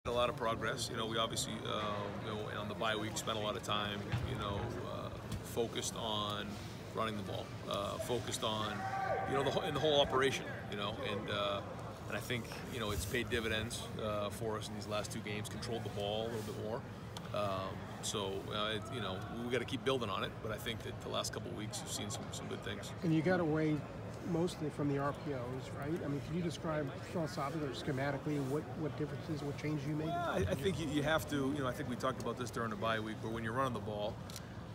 A lot of progress. We obviously, on the bye week, spent a lot of time, focused on running the ball, focused on, in the whole operation, and I think, it's paid dividends for us in these last two games. Controlled the ball a little bit more. We got to keep building on it. But I think that the last couple of weeks, you've seen some good things. And you got away mostly from the RPOs, right? I mean, can you describe philosophically or schematically what differences, what changes you made? I think you have to, I think we talked about this during the bye week, but when you're running the ball,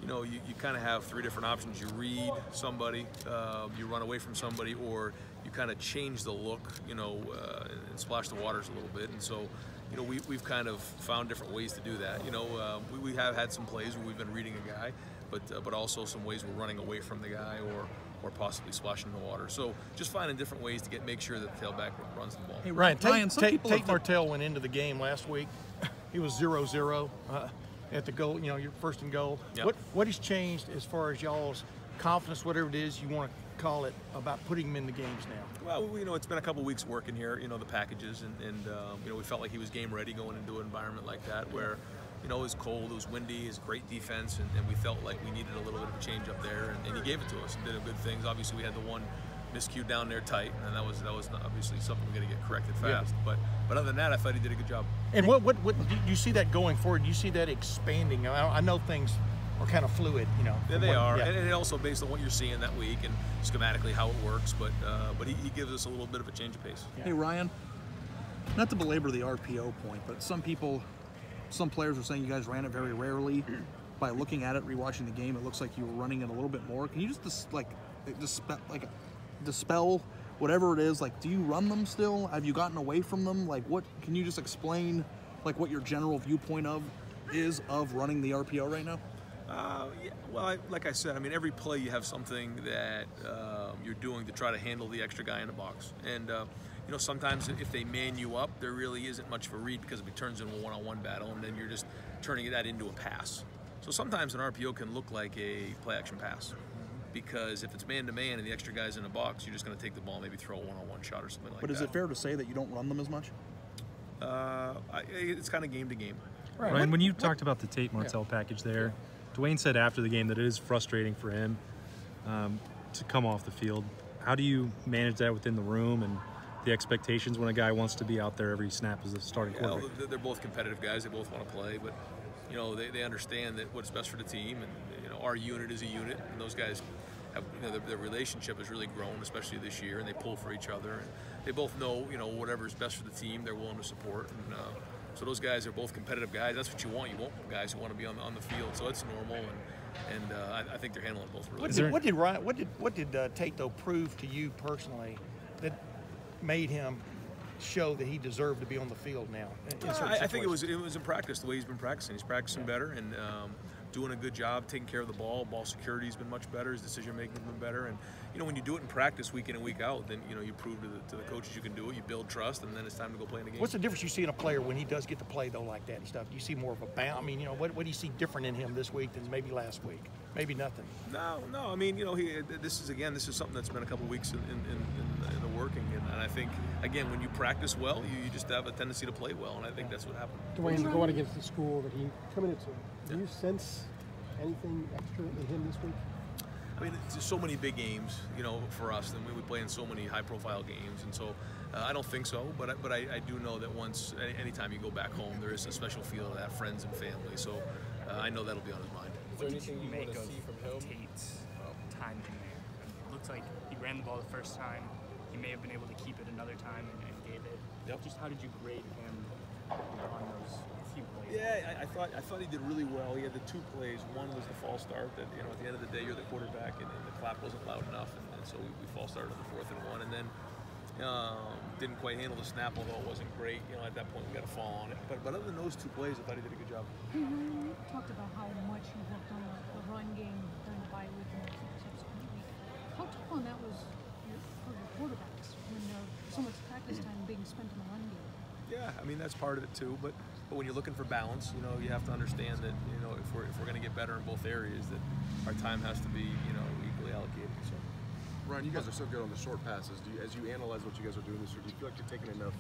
you kind of have three different options. You read somebody, you run away from somebody, or you kind of change the look, and splash the waters a little bit. And so, we've kind of found different ways to do that. We have had some plays where we've been reading a guy, but also some ways we're running away from the guy or possibly splashing in the water. So just finding different ways to make sure that the tailback runs the ball. Hey, Ryan, Tate Martell went into the game last week. He was 0-0 at the goal, your first and goal. Yep. What has changed as far as y'all's confidence, whatever it is you want to call it, about putting him in the games now? Well, it's been a couple weeks working here, the packages, and we felt like he was game ready going into an environment like that where, it was cold, it was windy, it's great defense, and we felt like we needed a little bit of a change up there, and he gave it to us and did good things. Obviously, we had the one miscue down there tight, and that was obviously something we got to get corrected fast. Yeah. But other than that, I thought he did a good job. And what do you see that going forward? Do you see that expanding? I know things are kind of fluid, Yeah, they are, yeah. And also based on what you're seeing that week and schematically how it works. But he gives us a little bit of a change of pace. Yeah. Hey Ryan, not to belabor the RPO point, but some players are saying you guys ran it very rarely. By looking at it, rewatching the game, it looks like you were running it a little bit more. Can you just dispel whatever it is? Like, do you run them still? Have you gotten away from them? Like, what can you just explain, like, what your general viewpoint is of running the RPO right now? Yeah, well, like I said, I mean, every play you have something that you're doing to try to handle the extra guy in the box. And, sometimes if they man you up, there really isn't much of a read because if it turns into a one-on-one battle, and then you're just turning that into a pass. So sometimes an RPO can look like a play-action pass. Because if it's man-to-man and the extra guy's in the box, you're just going to take the ball and maybe throw a one-on-one shot or something like that. But is it fair to say that you don't run them as much? It's kind of game to game. Right. Ryan, when you talked about the Tate Martell package there, Dwayne said after the game that it is frustrating for him to come off the field. How do you manage that within the room and the expectations when a guy wants to be out there every snap as a starting quarterback? They're both competitive guys. They both want to play, but they understand that what's best for the team, and our unit is a unit, and those guys have, their relationship has really grown, especially this year, and they pull for each other, and they both know, whatever is best for the team, they're willing to support, and so those guys are both competitive guys. That's what you want. You want guys who want to be on the field, so it's normal, and I think they're handling both really well. What did Tate though prove to you personally that made him show that he deserved to be on the field now? I think it was in practice, the way he's been practicing. He's practicing better and doing a good job taking care of the ball. Ball security has been much better. His decision making has been better. And when you do it in practice week in and week out, then you prove to the coaches you can do it. You build trust, and then it's time to go play in the game. What's the difference you see in a player when he does get to play though like that and stuff? Do you see more of a bounce? I mean, what do you see different in him this week than maybe last week? Maybe nothing. No. I mean, this is something that's been a couple weeks in the working, and I think again when you practice well, you just have a tendency to play well, and I think that's what happened. Dwayne, going against the school that he committed to, do you sense anything extra in him this week? I mean, it's just so many big games, for us, and we play in so many high-profile games, and so I don't think so. But I do know that anytime you go back home, there is a special feel to that, friends and family. So I know that'll be on his mind. Is there anything you want to see from him? Tate's time in there. It looks like he ran the ball the first time. He may have been able to keep it another time and gave it. Yep. Just how did you grade him on those few plays? Yeah, I thought he did really well. He had the two plays. One was the false start that at the end of the day you're the quarterback and the clap wasn't loud enough, and so we false started on the 4th and 1, and then didn't quite handle the snap, although it wasn't great. At that point we got to fall on it. But other than those two plays, I thought he did a good job. You talked about how much you worked on the run game during the bye week and the subsequent week. How tough on that was for your quarterbacks when so much practice time being spent in the run game? Yeah, I mean that's part of it too. But when you're looking for balance, you have to understand that if we're going to get better in both areas, that our time has to be equally allocated. So. Ryan, you guys are so good on the short passes. As you analyze what you guys are doing this year, do you feel like you're taking enough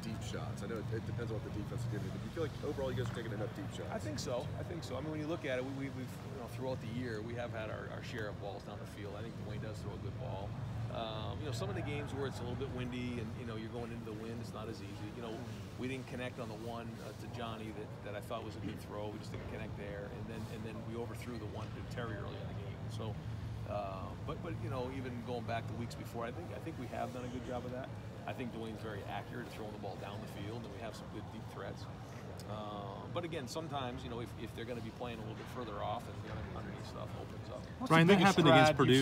deep shots? I know it depends on what the defense is giving you, but do you feel like overall you guys are taking enough deep shots? I think so. I think so. I mean, when you look at it, we've throughout the year we have had our share of balls down the field. I think Dwayne does throw a good ball. Some of the games where it's a little bit windy and you're going into the wind, it's not as easy. We didn't connect on the one to Johnny that I thought was a good throw. We just didn't connect there, and then we overthrew the one to Terry early in the game. So, but even going back the weeks before, I think we have done a good job of that. I think Dwayne's very accurate at throwing the ball down the field, and we have some good deep threats. But again, sometimes if they're going to be playing a little bit further off, and the underneath stuff opens up. Brian, that happened against Purdue.